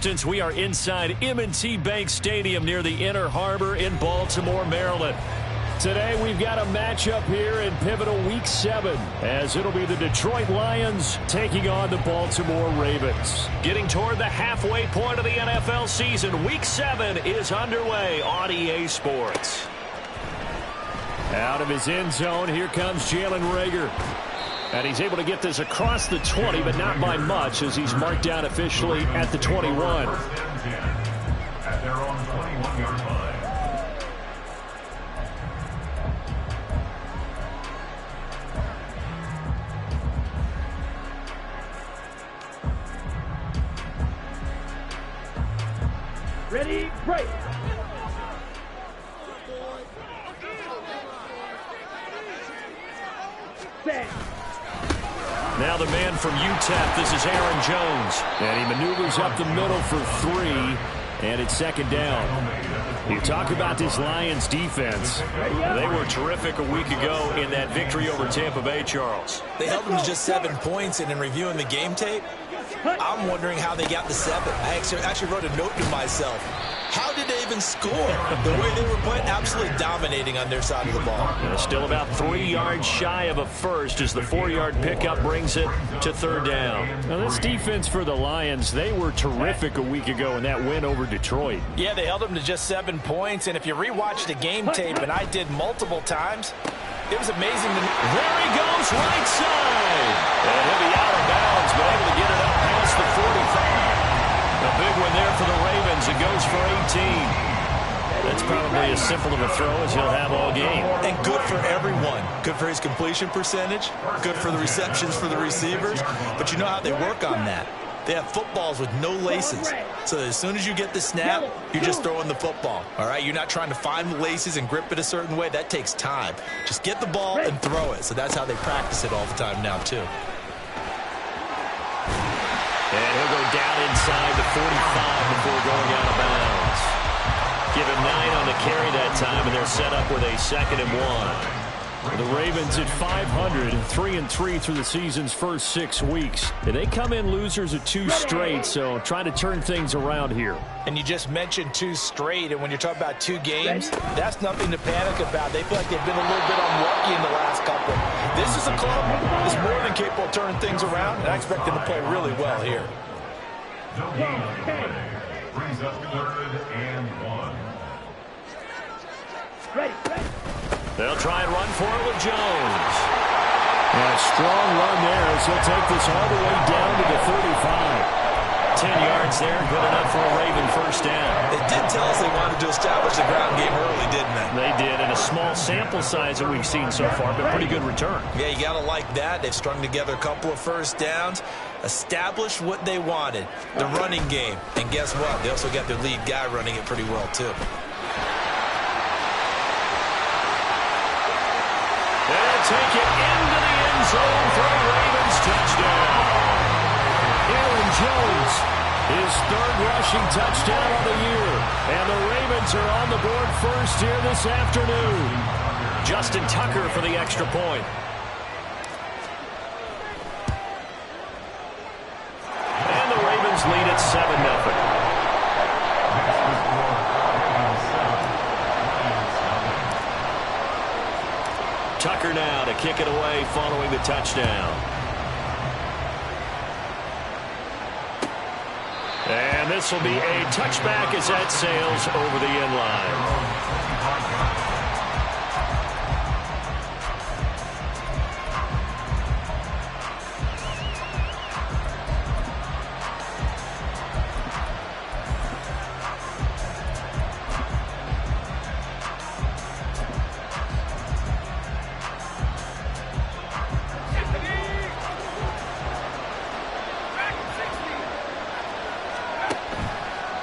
Since we are inside M&T Bank Stadium near the Inner Harbor in Baltimore, Maryland. Today we've got a matchup here in pivotal Week 7 as it'll be the Detroit Lions taking on the Baltimore Ravens. Getting toward the halfway point of the NFL season, Week 7 is underway on EA Sports. Out of his end zone, here comes Jalen Reagor. And he's able to get this across the 20, but not by much as he's marked down officially at the 21. At their own 21-yard line. Ready, break. Set. Now the man from UTEP, this is Aaron Jones. And he maneuvers up the middle for 3, and it's second down. You talk about this Lions defense. They were terrific a week ago in that victory over Tampa Bay, Charles. They held them to just 7 points, and in reviewing the game tape, I'm wondering how they got the 7. I actually wrote a note to myself. How did they even score? The way they were playing, absolutely dominating on their side of the ball. Still about 3 yards shy of a first as the 4-yard pickup brings it to third down. Now this defense for the Lions, they were terrific a week ago in that win over Detroit. Yeah, they held them to just 7 points, and if you rewatch the game tape, and I did multiple times, it was amazing. There he goes, right side. And he'll be out of bounds, but able to get it up past the 45. A big one there for the Ravens. It goes for 18. That's probably as simple of a throw as he'll have all game. And good for everyone. Good for his completion percentage. Good for the receptions for the receivers. But you know how they work on that. They have footballs with no laces. So as soon as you get the snap, you're just throwing the football. All right? You're not trying to find the laces and grip it a certain way. That takes time. Just get the ball and throw it. So that's how they practice it all the time now, too. And he'll go down inside the 45 before going out of bounds. Give him 9 on the carry that time, and they're set up with a 2nd and 1. The Ravens at 500, 3-3 through the season's first 6 weeks. And they come in losers of 2 straight, so trying to turn things around here. And you just mentioned 2 straight, and when you're talking about 2 games, that's nothing to panic about. They feel like they've been a little bit unlucky in the last couple. This is a club that's more than capable of turning things around, and I expect them to play really well here. Brings up 3rd and 1. Ready. They'll try and run for it with Jones. And a strong run there as he'll take this all the way down to the 35. 10 yards there, good enough for a Raven first down. They did tell us they wanted to establish the ground game early, didn't they? They did, and a small sample size that we've seen so far, but pretty good return. Yeah, you got to like that. They've strung together a couple of first downs, established what they wanted, the running game. And guess what? They also got their lead guy running it pretty well, too. They'll take it into the end zone for a Ravens touchdown. Aaron Jones, his 3rd rushing touchdown of the year. And the Ravens are on the board first here this afternoon. Justin Tucker for the extra point. And the Ravens lead at 7-0. Tucker now to kick it away following the touchdown. And this will be a touchback as that sails over the end line.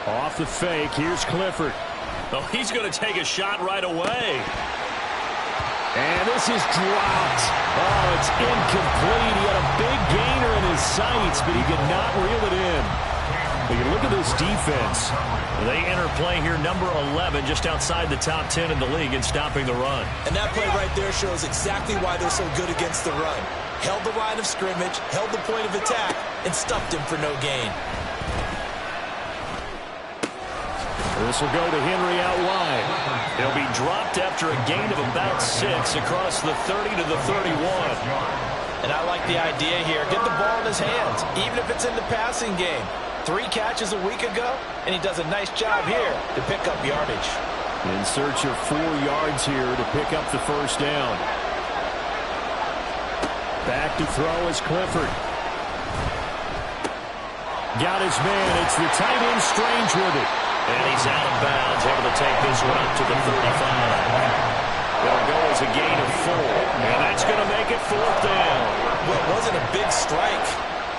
Off the fake, here's Clifford. Oh, he's going to take a shot right away. And this is dropped. Oh, it's incomplete. He had a big gainer in his sights, but he could not reel it in. But you look at this defense. They enter play here, number 11, just outside the top 10 in the league in stopping the run. And that play right there shows exactly why they're so good against the run. Held the line of scrimmage, held the point of attack, and stuffed him for no gain. This will go to Henry out wide. He'll be dropped after a gain of about 6 across the 30 to the 31. And I like the idea here. Get the ball in his hands, even if it's in the passing game. 3 catches a week ago, and he does a nice job here to pick up yardage. In search of 4 yards here to pick up the first down. Back to throw is Clifford. Got his man. It's the tight end Strange with it. And he's out of bounds, able to take this one up to the 35. It'll go as a gain of 4. And that's going to make it 4th down. Well, it wasn't a big strike,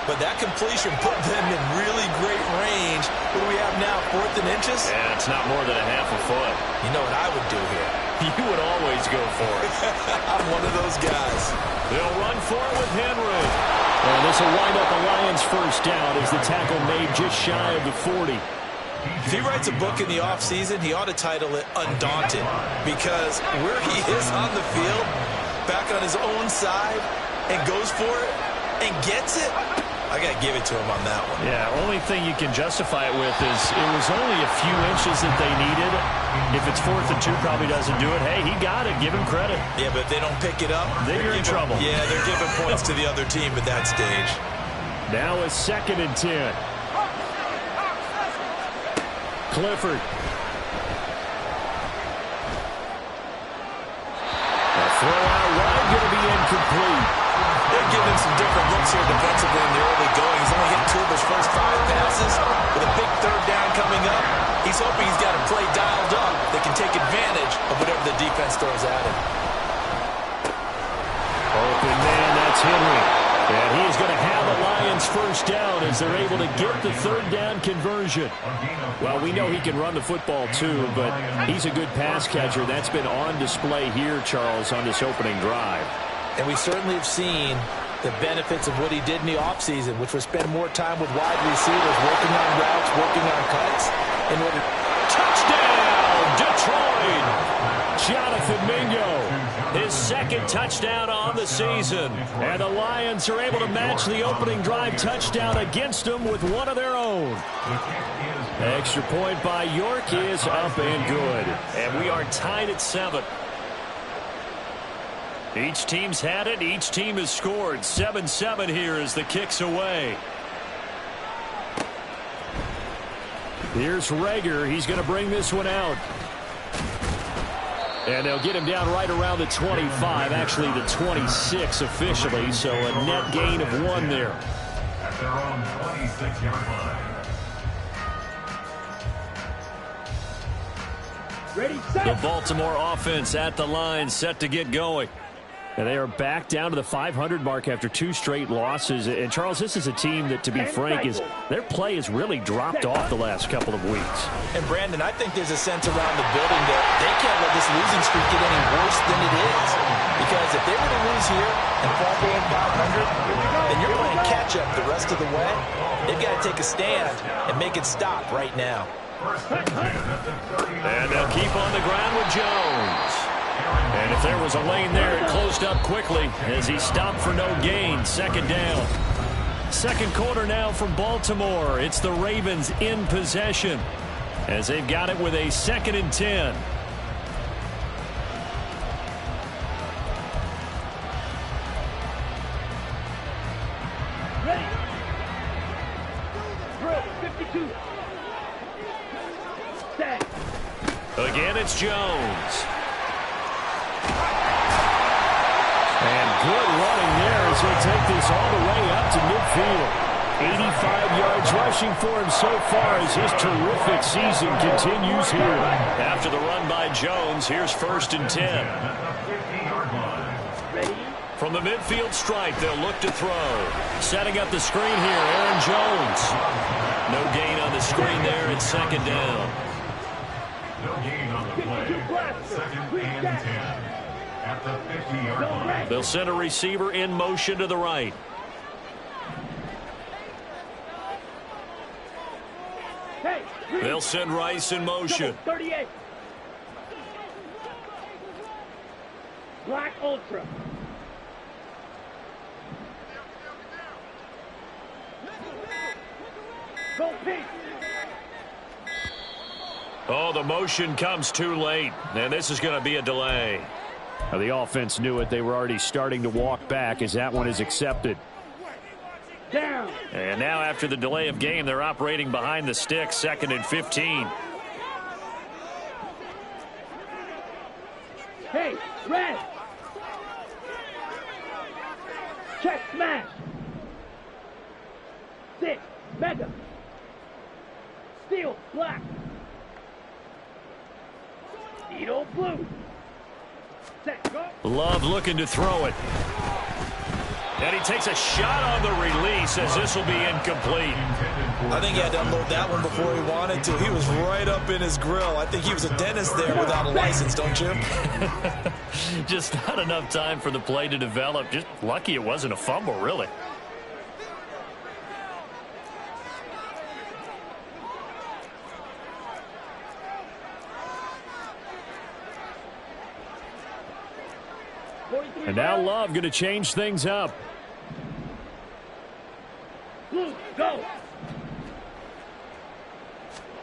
but that completion put them in really great range. What do we have now, 4th and inches? Yeah, it's not more than a half a foot. You know what I would do here? You would always go for it. I'm one of those guys. They'll run for it with Henry. And this will wind up a Lions first down as the tackle made just shy of the 40. If he writes a book in the offseason, he ought to title it Undaunted, because where he is on the field, back on his own side, and goes for it, and gets it, I got to give it to him on that one. Yeah, only thing you can justify it with is it was only a few inches that they needed. If it's 4th and 2, probably doesn't do it. Hey, he got it. Give him credit. Yeah, but if they don't pick it up, then you're in trouble. Yeah, they're giving points to the other team at that stage. Now a 2nd and 10. Clifford. The throw out wide going to be incomplete. They're giving him some different looks here defensively in the early going. He's only hit 2 of his first 5 passes. With a big 3rd down coming up, he's hoping he's got a play dialed up that can take advantage of whatever the defense throws at him. Open man, that's Henry. And he is going to have a Lions first down as they're able to get the 3rd down conversion. Well, we know he can run the football too, but he's a good pass catcher. That's been on display here, Charles, on this opening drive. And we certainly have seen the benefits of what he did in the offseason, which was spend more time with wide receivers, working on routes, working on cuts. In order. Touchdown, Detroit! Jonathan Mingo, his 2nd touchdown on the season. And the Lions are able to match the opening drive touchdown against them with one of their own. Extra point by York is up and good. And we are tied at 7. Each team's had it. Each team has scored. 7-7 here as the kick's away. Here's Rager. He's going to bring this one out. And they'll get him down right around the 25, actually the 26 officially, so a net gain of 1 there. At their own 26-yard line. Ready, set. The Baltimore offense at the line, set to get going. And they are back down to the 500 mark after 2 straight losses. And, Charles, this is a team that, to be frank, their play has really dropped off the last couple of weeks. And, Brandon, I think there's a sense around the building that they can't let this losing streak get any worse than it is. Because if they were to lose here and fall below 500, then you're playing catch-up the rest of the way. They've got to take a stand and make it stop right now. And they'll keep on the ground with Jones. And if there was a lane there, it closed up quickly as he stopped for no gain. 2nd down. 2nd quarter now from Baltimore. It's the Ravens in possession as they've got it with a 2nd and 10. Ready. Drill, 52. Set. Again, it's Jones. And good running there as he'll take this all the way up to midfield. 85 yards rushing for him so far as his terrific season continues here. After the run by Jones, here's 1st and 10. Ready. From the midfield stripe, they'll look to throw. Setting up the screen here, Aaron Jones. No gain on the screen there. It's 2nd down. No gain on the play. 2nd and 10. At the 50-yard line. They'll send a receiver in motion to the right. Hey, They'll send Rice in motion. 38. Black Ultra. Go pink. Oh, the motion comes too late, and this is going to be a delay. Now, the offense knew it. They were already starting to walk back as that one is accepted. Down. And now after the delay of game, they're operating behind the sticks, 2nd and 15. Hey, red. Check smash. 6, mega. Steel, black. Needle, blue. Set, go. Love looking to throw it. And he takes a shot on the release as this will be incomplete. I think he had to unload that one before he wanted to. He was right up in his grill. I think he was a dentist there without a license, don't you? Just not enough time for the play to develop. Just lucky it wasn't a fumble, really. And now Love going to change things up. Blue, go.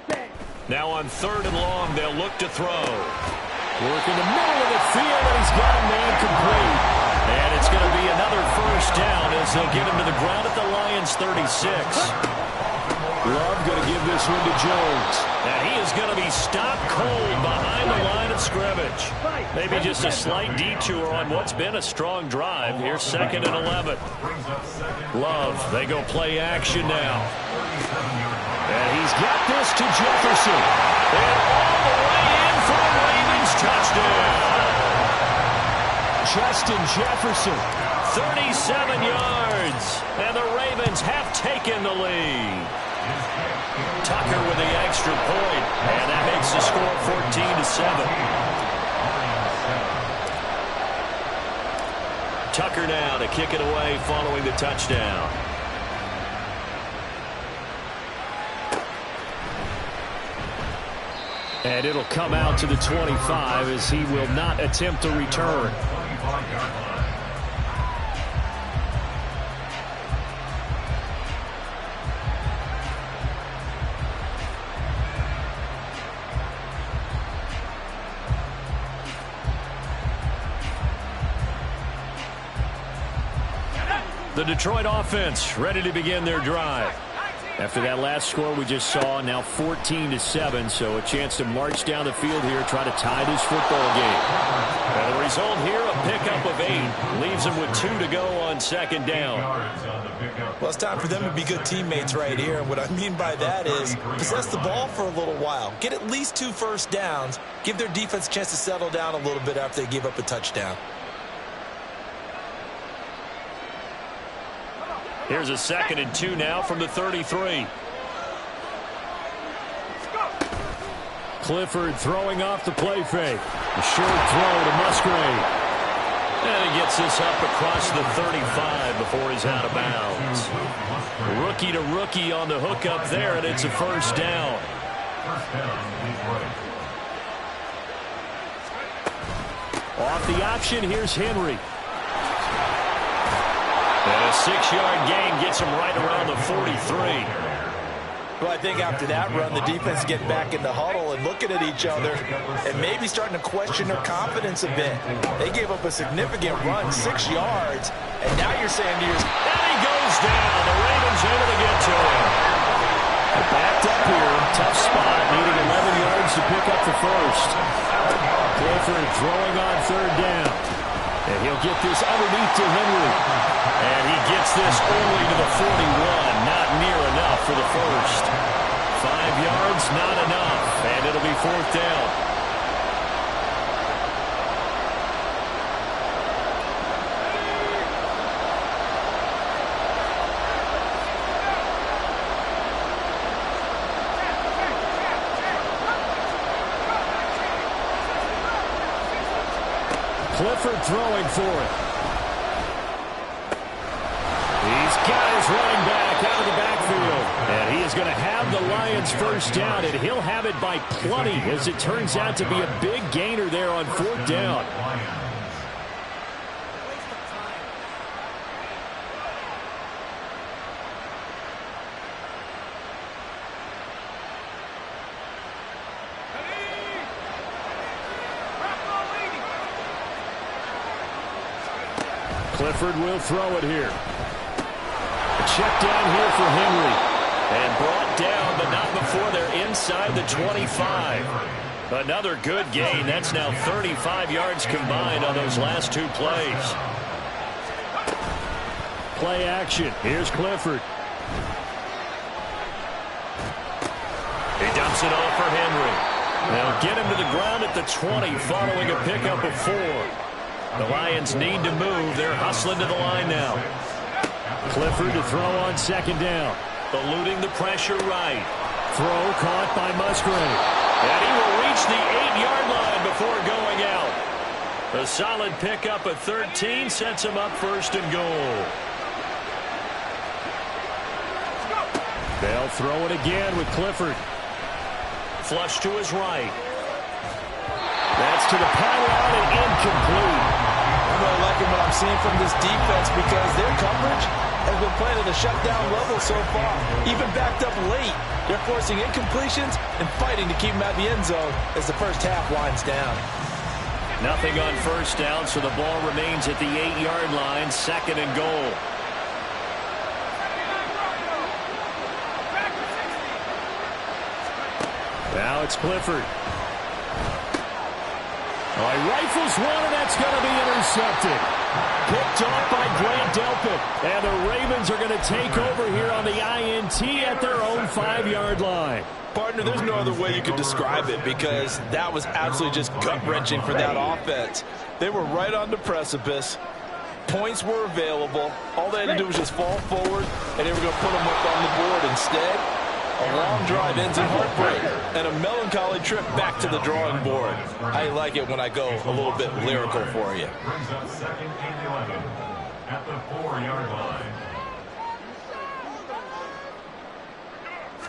Set. Now on 3rd and long, they'll look to throw. Work in the middle of the field, and he's got a man complete. And it's going to be another first down as they'll get him to the ground at the Lions' 36. Love going to give this one to Jones. And he is going to be stopped cold behind the line of scrimmage. Maybe just a slight detour on what's been a strong drive. Here's 2nd and 11. Love, they go play action now. And he's got this to Jefferson. And all the way in for the Ravens touchdown. Justin Jefferson, 37 yards. And the Ravens have taken the lead. Tucker with the extra point, and that makes the score 14-7. Tucker now to kick it away following the touchdown. And it'll come out to the 25 as he will not attempt to return. The Detroit offense ready to begin their drive. After that last score we just saw, now 14-7, so a chance to march down the field here, try to tie this football game. And the result here, a pickup of 8. Leaves them with 2 to go on 2nd down. Well, it's time for them to be good teammates right here. And what I mean by that is possess the ball for a little while. Get at least 2 first downs. Give their defense a chance to settle down a little bit after they give up a touchdown. Here's a 2nd and 2 now from the 33. Clifford throwing off the play fake. A short throw to Musgrave. And he gets this up across the 35 before he's out of bounds. Rookie to rookie on the hookup there, and it's a first down. Off the option, here's Henry. And a 6-yard gain gets him right around the 43. Well, I think after that run, the defense get back in the huddle and looking at each other and maybe starting to question their confidence a bit. They gave up a significant run, 6 yards, and now you're saying to yourself, and he goes down. The Ravens able to get to him. Backed up here, tough spot, needing 11 yards to pick up the first. Clifford throwing on 3rd down. And he'll get this underneath to Henry. And he gets this only to the 41. Not near enough for the first. 5 yards, not enough. And it'll be 4th down. Clifford throwing for it. He's got his running back out of the backfield. And he is going to have the Lions first down, and he'll have it by plenty as it turns out to be a big gainer there on 4th down. Clifford will throw it here. A check down here for Henry. And brought down, but not before they're inside the 25. Another good gain. That's now 35 yards combined on those last two plays. Play action. Here's Clifford. He dumps it off for Henry. They'll get him to the ground at the 20 following a pickup of 4. The Lions need to move. They're hustling to the line now. Clifford to throw on second down. Eluding the pressure right. Throw caught by Musgrave. And he will reach the 8-yard line before going out. A solid pickup at 13 sets him up first and goal. They'll throw it again with Clifford. Flush to his right. That's to the pylon and incomplete. I'm really liking what I'm seeing from this defense because their coverage has been playing at a shutdown level so far. Even backed up late, they're forcing incompletions and fighting to keep them out of the end zone as the first half winds down. Nothing on first down, so the ball remains at the 8-yard line, second and goal. Now it's Clifford. Oh, he rifles one, and that's going to be intercepted. Picked off by Grant Delpit. And the Ravens are going to take over here on the INT at their own 5-yard line. Partner, there's no other way you could describe it because that was absolutely just gut-wrenching for that offense. They were right on the precipice. Points were available. All they had to do was just fall forward, and they were going to put them up on the board. Instead, a long drive ends in heartbreak and a melancholy trip back to the drawing board. I like it when I go a little bit lyrical for you. Brings up second and 11 at the 4-yard line.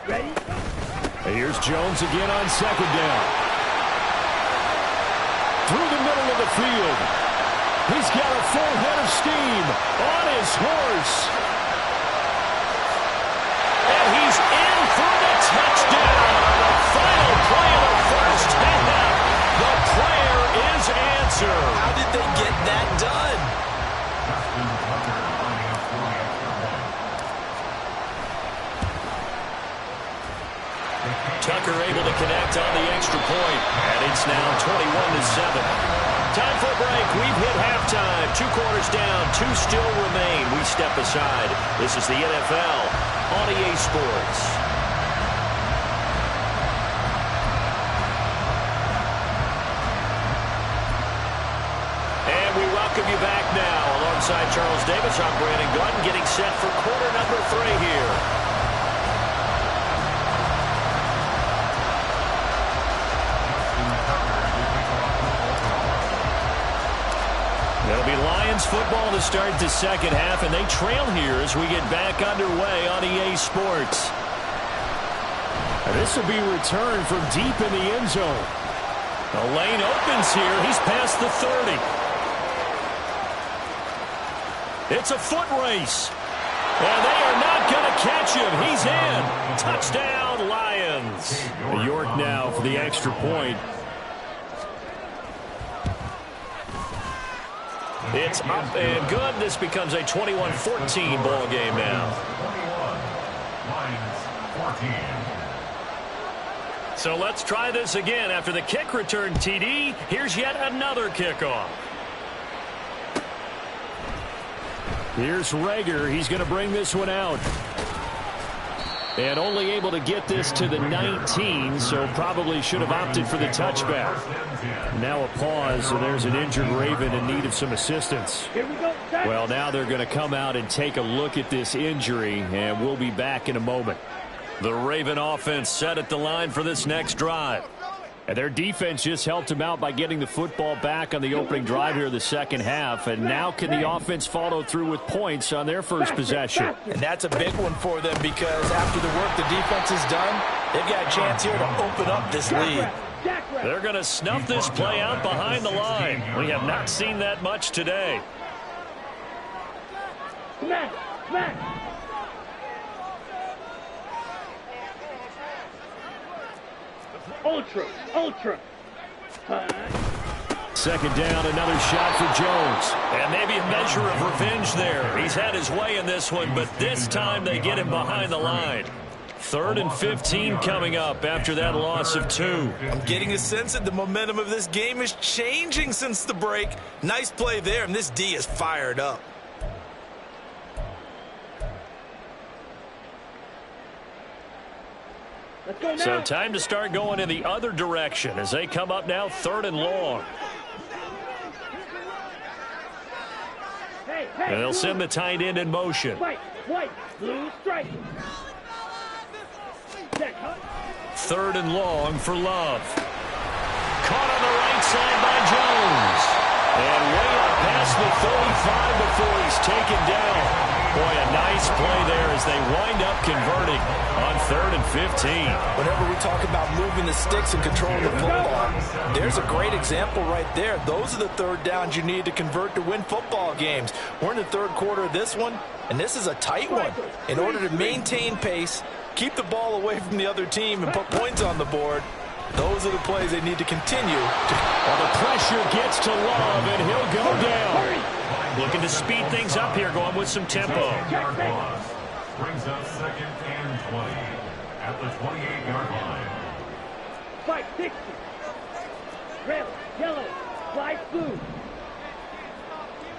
Ready? Here's Jones again on second down. Through the middle of the field. He's got a full head of steam on his horse. And he's in for the touchdown. The final play of the first half. The prayer is answered. How did they get that done? Tucker able to connect on the extra point. And it's now 21-7. Time for a break. We've hit halftime. 2 quarters down. 2 still remain. We step aside. This is the NFL on EA Sports. And we welcome you back now. Alongside Charles Davis, I'm Brandon Gunn, getting set for quarter number 3 here. It'll be Lions football to start the second half, and they trail here as we get back underway on EA Sports. And this will be returned from deep in the end zone. The lane opens here. He's past the 30. It's a foot race. And they are not going to catch him. He's in. Touchdown, Lions. York now for the extra point. It's up and good. This becomes a 21-14 ball game now. 21, Lions 14. So let's try this again. After the kick return TD, here's yet another kickoff. Here's Rager. He's going to bring this one out. And only able to get this to the 19, so probably should have opted for the touchback. Now a pause, so there's an injured Raven in need of some assistance. Here we go. Set. Well, now they're going to come out and take a look at this injury, and we'll be back in a moment. The Raven offense set at the line for this next drive. And their defense just helped them out by getting the football back on the opening drive here in the second half. And now can the offense follow through with points on their first possession? And that's a big one for them because after the work the defense has done, they've got a chance here to open up this lead. They're going to snuff this play out behind the line. We have not seen that much today. Smack. Smack. Ultra. second down, another shot for Jones. And maybe a measure of revenge there. He's had his way in this one, but this time they get him behind the line. 3rd and 15 coming up after that loss of 2. I'm getting a sense that the momentum of this game is changing since the break. Nice play there, and this D is fired up. Let's go now. So time to start going in the other direction as they come up now 3rd and long. Hey, And they'll send the tight end in motion. White, blue, strike. 3rd and long for Love. Caught on the right side by Jones. And way up past the 35 before he's taken down. Boy, a nice play there as they wind up converting on 3rd and 15. Whenever we talk about moving the sticks and controlling the football, there's a great example right there. Those are the 3rd downs you need to convert to win football games. We're in the 3rd quarter of this one, and this is a tight one. In order to maintain pace, keep the ball away from the other team, and put points on the board, those are the plays they need to continue. Well, the pressure gets to Love, and he'll go down. Looking to speed things up here, going with some tempo. Brings up 2nd and 20 at the 28-yard line. 560. Red, yellow, light blue.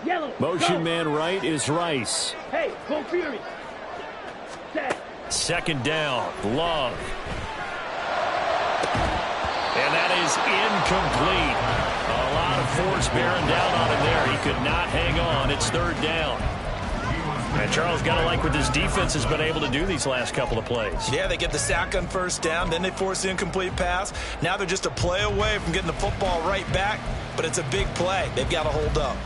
Yellow. Motion go. man right is Rice. Hey, go Fury. Set. 2nd down, Love. And that is incomplete. A lot of force bearing down on him there. He could not hang on. It's 3rd down. And Charles, got to like what this defense has been able to do these last couple of plays. Yeah, they get the sack on 1st down, then they force the incomplete pass. Now they're just a play away from getting the football right back, but it's a big play. They've got to hold up.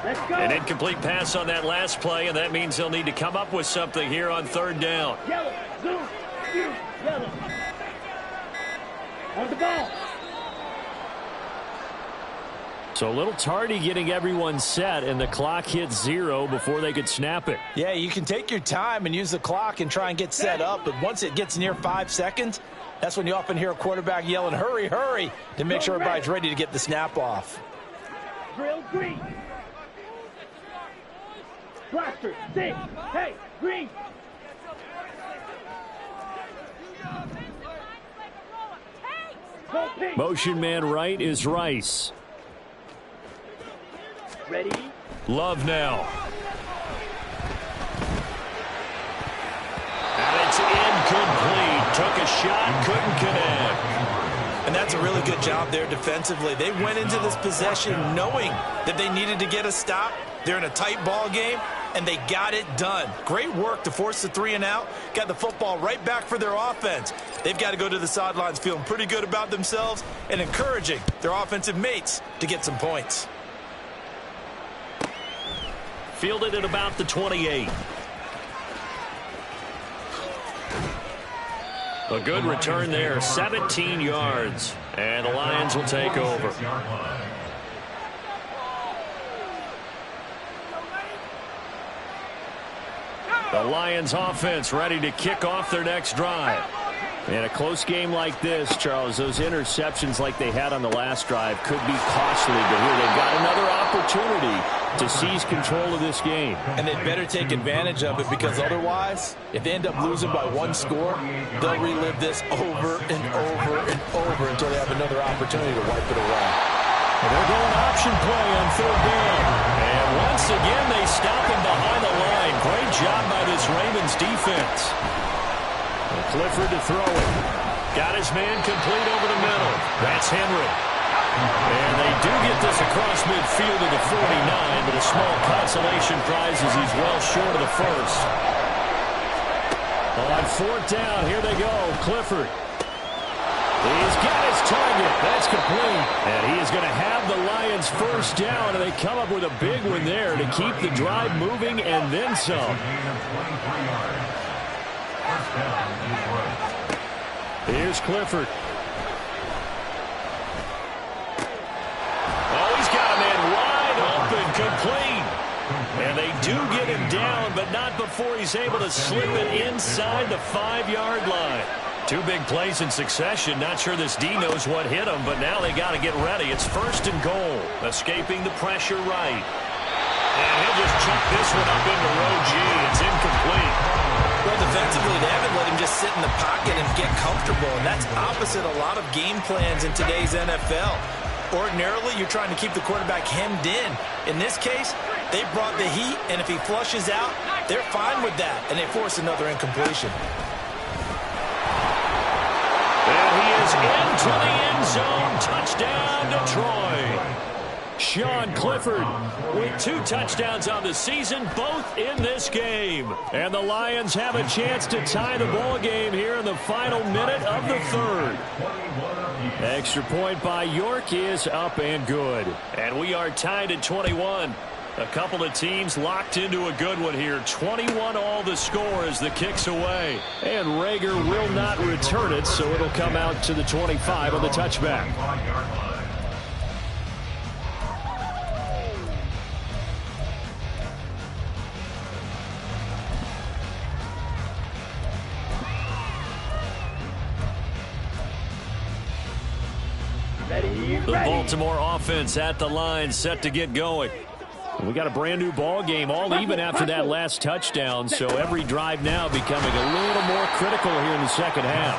Let's go. An incomplete pass on that last play, and that means they'll need to come up with something here on 3rd down. Yellow, blue, Fury, yellow. On the ball. So a little tardy getting everyone set, and the clock hits 0 before they could snap it. Yeah, you can take your time and use the clock and try and get set up, but once it gets near 5 seconds, that's when you often hear a quarterback yelling, hurry, hurry, to make sure everybody's ready to get the snap off. Drill green. Blaster, 6. Hey, green. Go pink. Motion man right is Rice. Ready? Love now. And it's incomplete. Took a shot, couldn't connect. And that's a really good job there defensively. They went into this possession knowing that they needed to get a stop. They're in a tight ball game, and they got it done. Great work to force the 3 and out. Got the football right back for their offense. They've got to go to the sidelines feeling pretty good about themselves and encouraging their offensive mates to get some points. Fielded at about the 28. A good return there, 17 yards. And the Lions will take over. The Lions offense ready to kick off their next drive. In a close game like this, Charles, those interceptions like they had on the last drive could be costly, but here they've got another opportunity to seize control of this game. And they'd better take advantage of it, because otherwise, if they end up losing by 1 score, they'll relive this over and over and over until they have another opportunity to wipe it away. And they're going option play on 3rd down. And once again, they stop him behind the line. Great job by this Ravens defense. And Clifford to throw it. Got his man complete over the middle. That's Henry. And they do get this across midfield to the 49, but a small consolation prize as he's well short of the first. On 4th down, here they go. Clifford. He's got his target. That's complete. And he is going to have the Lions 1st down, and they come up with a big one there to keep the drive moving and then some. Here's Clifford. Oh, he's got a man wide open, complete. do get him down, but not before he's able to slip it inside the 5-yard line. 2 big plays in succession. Not sure this D knows what hit him, but now they got to get ready. It's 1st and goal. Escaping the pressure right. And he'll just chuck this one up into row G. It's incomplete. Well, defensively, they haven't let him just sit in the pocket and get comfortable, and that's opposite a lot of game plans in today's NFL. Ordinarily, you're trying to keep the quarterback hemmed in. In this case, they brought the heat, and if he flushes out, they're fine with that, and they force another incompletion. And he is into the end zone. Touchdown, Detroit. Sean Clifford with 2 touchdowns on the season, both in this game. And the Lions have a chance to tie the ball game here in the final minute of the 3rd. Extra point by York is up and good. And we are tied at 21. A couple of teams locked into a good one here. 21 all the score as the kick's away. And Rager will not return it, so it'll come out to the 25 on the touchback. The Baltimore offense at the line, set to get going. We got a brand new ball game, all even after that last touchdown, so every drive now becoming a little more critical here in the second half.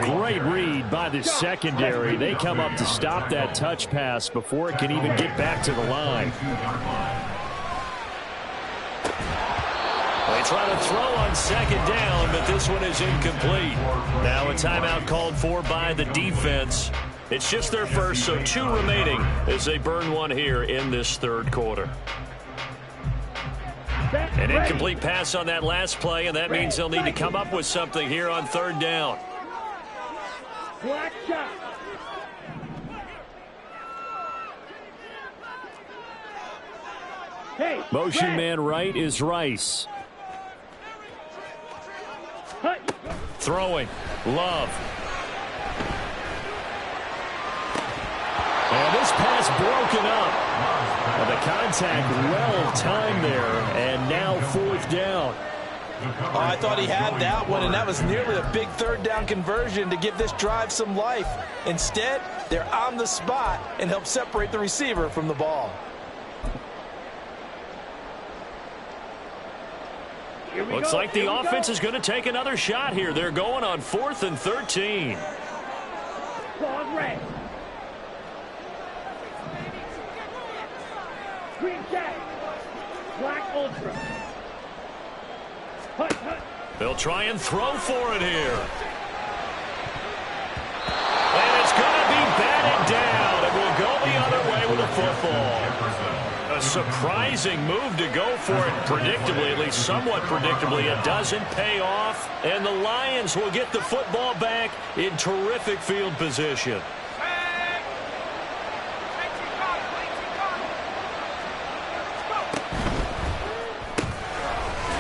A great read by the secondary. They come up to stop that touch pass before it can even get back to the line. They try to throw on 2nd down, but this one is incomplete. Now a timeout called for by the defense. It's just their first, so 2 remaining as they burn one here in this 3rd quarter. An incomplete pass on that last play, and that means they'll need to come up with something here on 3rd down. Motion man right is Rice. Throwing. Love. And this pass broken up. And the contact well timed there, and now 4th down. Oh, I thought he had that one, and that was nearly a big 3rd down conversion to give this drive some life. Instead, they're on the spot and help separate the receiver from the ball. Looks like the offense is going to take another shot here. They're going on 4th and 13. Fog red. Green jack. Black ultra. Hut, hut. They'll try and throw for it here. And it's going to be batted down. It will go the other way with the football. A surprising move to go for it predictably, at least somewhat predictably. It doesn't pay off, and the Lions will get the football back in terrific field position.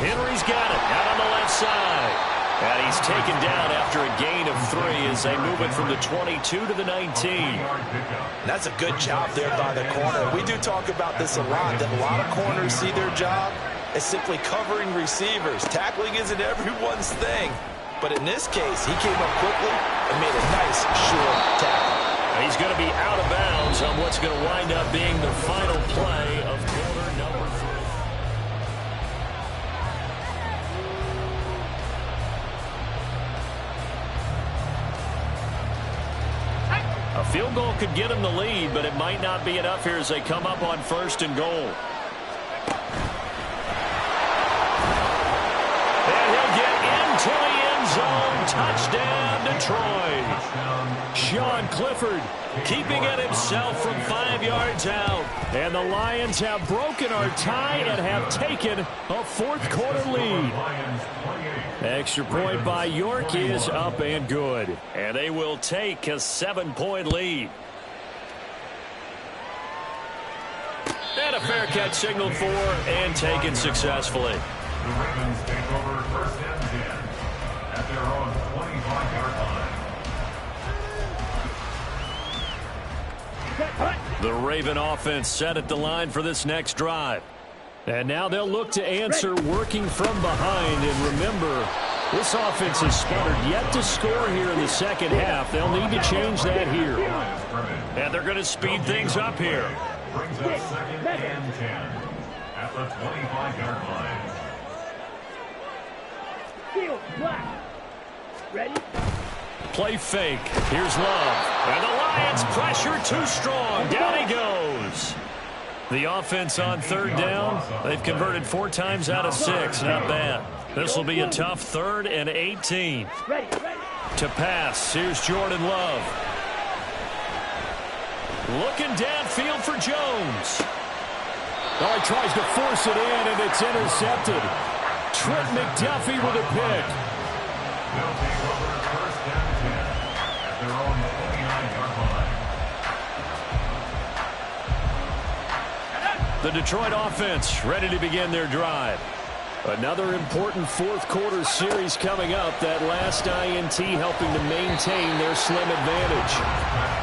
Henry's got it out on the left side. And he's taken down after a gain of 3 as they move it from the 22 to the 19. That's a good job there by the corner. We do talk about this a lot, that a lot of corners see their job as simply covering receivers. Tackling isn't everyone's thing. But in this case, he came up quickly and made a nice, short tackle. He's going to be out of bounds on what's going to wind up being the final play of quarter number 3. A field goal could get him the lead, but it might not be enough here as they come up on 1st and goal. And he'll get into the end zone. Touchdown, Detroit. Sean Clifford keeping it himself from 5 yards out. And the Lions have broken our tie and have taken a 4th quarter lead. Extra point by York is up and good. And they will take a 7-point lead. And a fair catch signaled for and taken successfully. The Ravens take over 1st and 10 at their own 25-yard line. The Raven offense set at the line for this next drive. And now they'll look to answer working from behind. And remember, this offense has sputtered yet to score here in the second half. They'll need to change that here. And they're going to speed things up here. Brings up second and 10 at the 25-yard line. Field, black. Ready? Play fake. Here's Love. And the Lions pressure too strong. Down he goes. The offense on third down. They've converted 4 times out of 6. Not bad. This will be a tough 3rd and 18. Ready. To pass. Here's Jordan Love. Looking downfield for Jones. Oh, he tries to force it in, and it's intercepted. Trent McDuffie with a pick. They'll take over first down 10 at their own 29-yard line. The Detroit offense ready to begin their drive. Another important fourth-quarter series coming up. That last INT helping to maintain their slim advantage.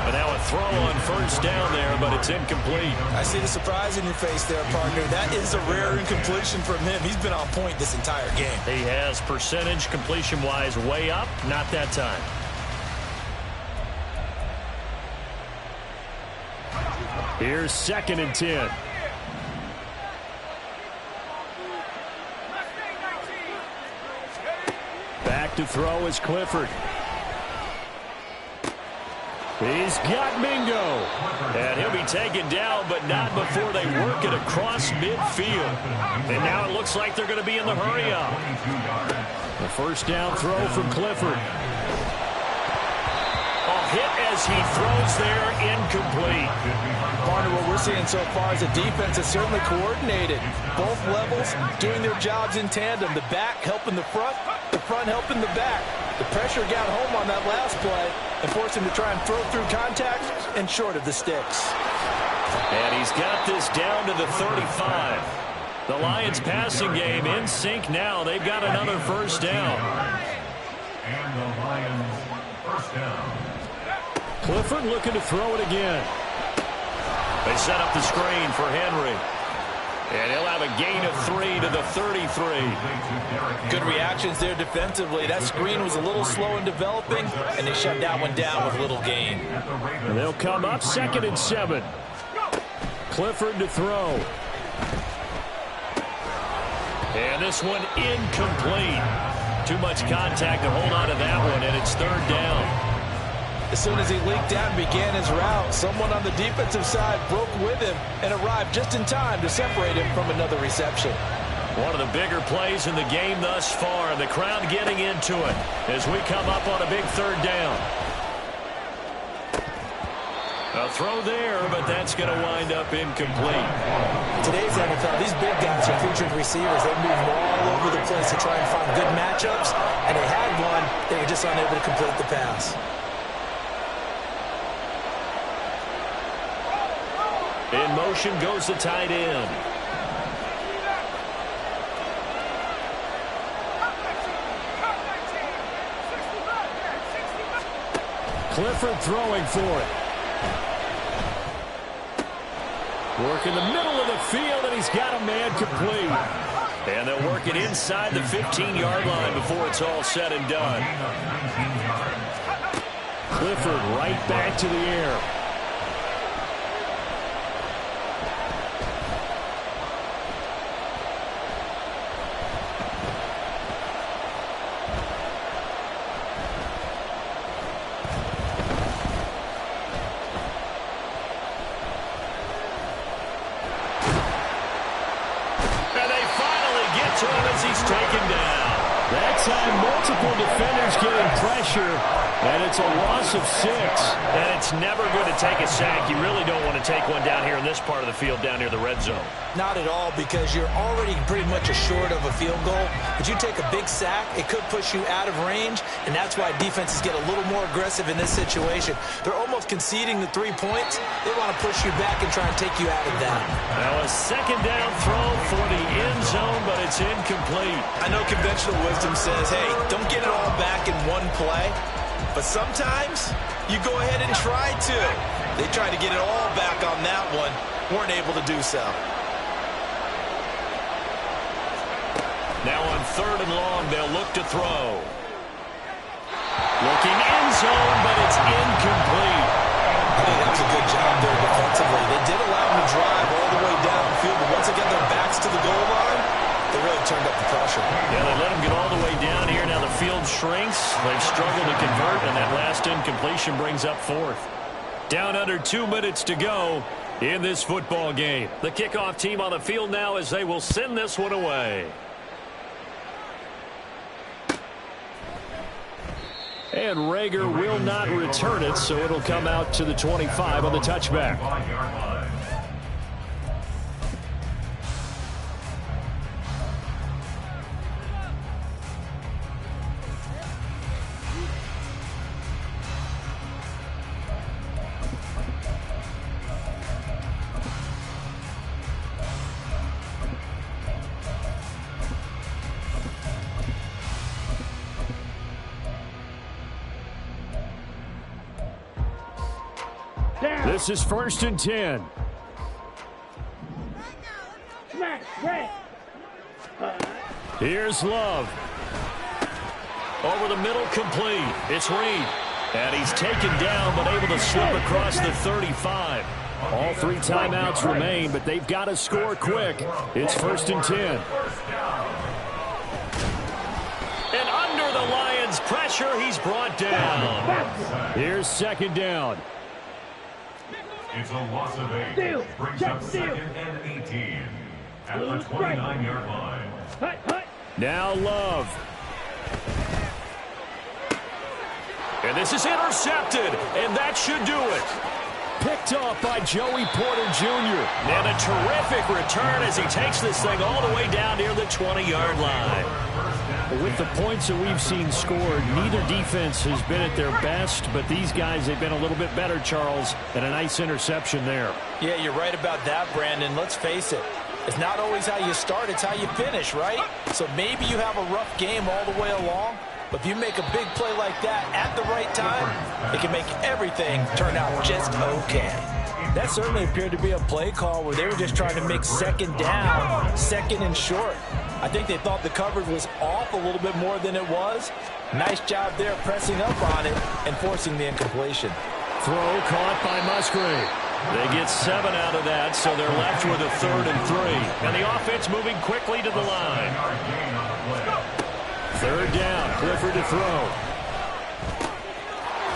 And now a throw on first down there, but it's incomplete. I see the surprise in your face there, partner. That is a rare incompletion from him. He's been on point this entire game. He has percentage completion-wise way up. Not that time. Here's 2nd and 10. Back to throw is Clifford. He's got Mingo. And he'll be taken down, but not before they work it across midfield. And now it looks like they're going to be in the hurry-up. The first down throw from Clifford. A hit as he throws there, incomplete. Partner, what we're seeing so far is the defense is certainly coordinated. Both levels doing their jobs in tandem. The back helping the front helping the back. The pressure got home on that last play and forced him to try and throw through contact and short of the sticks. And he's got this down to the 35. The Lions passing game in sync now. They've got another first down. And the Lions first down. Clifford looking to throw it again. They set up the screen for Henry. And he'll have a gain of 3 to the 33. Good reactions there defensively. That screen was a little slow in developing, and they shut that one down with little gain. And they'll come up 2nd and 7. Clifford to throw. And this one incomplete. Too much contact to hold on to that one, and it's 3rd down. As soon as he leaked out and began his route, someone on the defensive side broke with him and arrived just in time to separate him from another reception. One of the bigger plays in the game thus far. The crowd getting into it as we come up on a big 3rd down. A throw there, but that's going to wind up incomplete. Today's NFL, these big guys are featured receivers. They move all over the place to try and find good matchups, and they had one. They were just unable to complete the pass. In motion goes the tight end. Clifford throwing for it. Work in the middle of the field, and he's got a man complete. And they'll work it inside the 15-yard line before it's all said and done. Clifford right back to the air. Multiple defenders getting pressure, and it's a loss of 6. And it's never going to take a sack. You really don't want to take one down here in this part of the field, down near the red zone. Not at all, because you're already pretty much short of a field goal. But you take a big sack, it could push you out of range, and that's why defenses get a little more aggressive in this situation. They're almost conceding the 3 points. They want to push you back and try and take you out of that. Now a 2nd down throw for the end zone, but it's incomplete. I know conventional wisdom says, hey, don't get it all back in one play. But sometimes you go ahead and try to. They tried to get it all back on that one. Weren't able to do so. Now on 3rd and long, they'll look to throw. Looking end zone, but it's incomplete. I think that's a good job there defensively. They did allow them to drive all the way downfield, but once they get their backs to the goal line, they really turned up the pressure. Yeah, they let them get all the way down here. Now the field shrinks. They've struggled to convert, and that last incompletion brings up 4th. Down under 2 minutes to go in this football game. The kickoff team on the field now as they will send this one away. And Rager will not return it, so it'll come out to the 25 on the touchback. This is 1st and 10. Here's Love. Over the middle, complete. It's Reed. And he's taken down, but able to slip across the 35. All 3 timeouts remain, but they've got to score quick. It's 1st and 10. And under the Lions' pressure, he's brought down. Here's 2nd down. It's a loss of 8. Brings up 2nd and 18 at the 29-yard line. Now Love. And this is intercepted, and that should do it. Picked off by Joey Porter Jr. And a terrific return as he takes this thing all the way down near the 20-yard line. With the points that we've seen scored, neither defense has been at their best, but these guys have been a little bit better, Charles, and a nice interception there. Yeah, you're right about that, Brandon. Let's face it. It's not always how you start, it's how you finish, right? So maybe you have a rough game all the way along, but if you make a big play like that at the right time, it can make everything turn out just okay. That certainly appeared to be a play call where they were just trying to make 2nd down, 2nd and short. I think they thought the coverage was off a little bit more than it was. Nice job there pressing up on it and forcing the incompletion. Throw caught by Musgrave. They get 7 out of that, so they're left with a 3rd and 3. And the offense moving quickly to the line. 3rd down, Clifford to throw.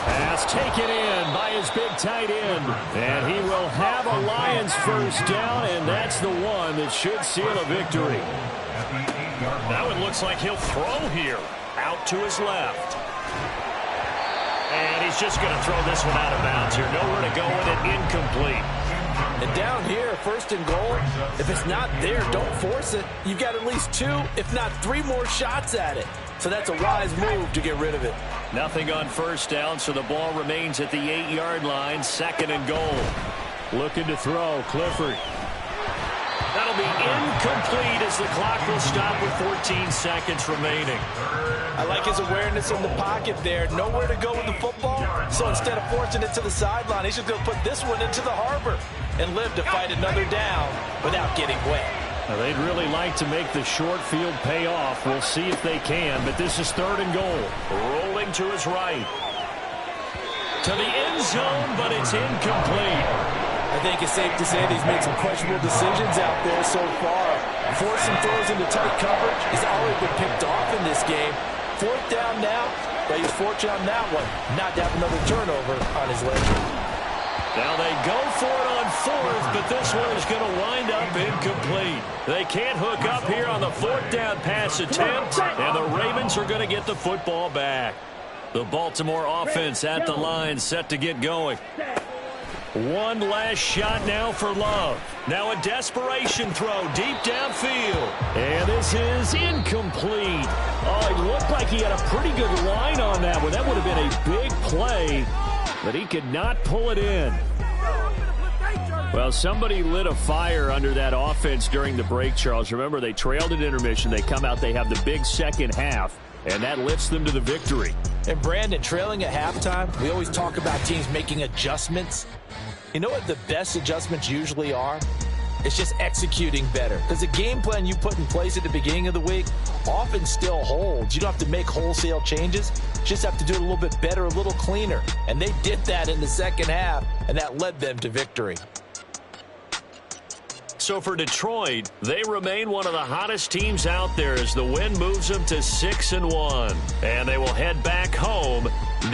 Pass taken in by his big tight end. And he will have a Lions 1st down, and that's the one that should seal a victory. Now it looks like he'll throw here. Out to his left. And he's just going to throw this one out of bounds here. Nowhere to go with it. Incomplete. And down here, 1st and goal, if it's not there, don't force it. You've got at least 2, if not 3 more shots at it. So that's a wise move to get rid of it. Nothing on 1st down, so the ball remains at the 8-yard line. 2nd and goal. Looking to throw, Clifford. That'll be incomplete as the clock will stop with 14 seconds remaining. I like his awareness in the pocket there. Nowhere to go with the football. So instead of forcing it to the sideline, he's just going to put this one into the harbor and live to fight another down without getting wet. Now, they'd really like to make the short field pay off. We'll see if they can, but this is 3rd and goal. Rolling to his right. To the end zone, but it's incomplete. I think it's safe to say that he's made some questionable decisions out there so far. Forcing throws into tight coverage. He's already been picked off in this game. 4th down now, but he's fortunate on that one not to have another turnover on his ledger. Now they go for it on 4th, but this one is going to wind up incomplete. They can't hook up here on the 4th down pass attempt, and the Ravens are going to get the football back. The Baltimore offense at the line set to get going. One last shot now for Love. Now a desperation throw deep downfield. And this is incomplete. Oh, it looked like he had a pretty good line on that one. That would have been a big play, but he could not pull it in. Well, somebody lit a fire under that offense during the break, Charles. Remember, they trailed at intermission. They come out, they have the big second half, and that lifts them to the victory. And Brandon, trailing at halftime, we always talk about teams making adjustments. You know what the best adjustments usually are? It's just executing better. Because the game plan you put in place at the beginning of the week often still holds. You don't have to make wholesale changes. You just have to do it a little bit better, a little cleaner. And they did that in the second half, and that led them to victory. So for Detroit, they remain one of the hottest teams out there as the win moves them to 6-1. And they will head back home next.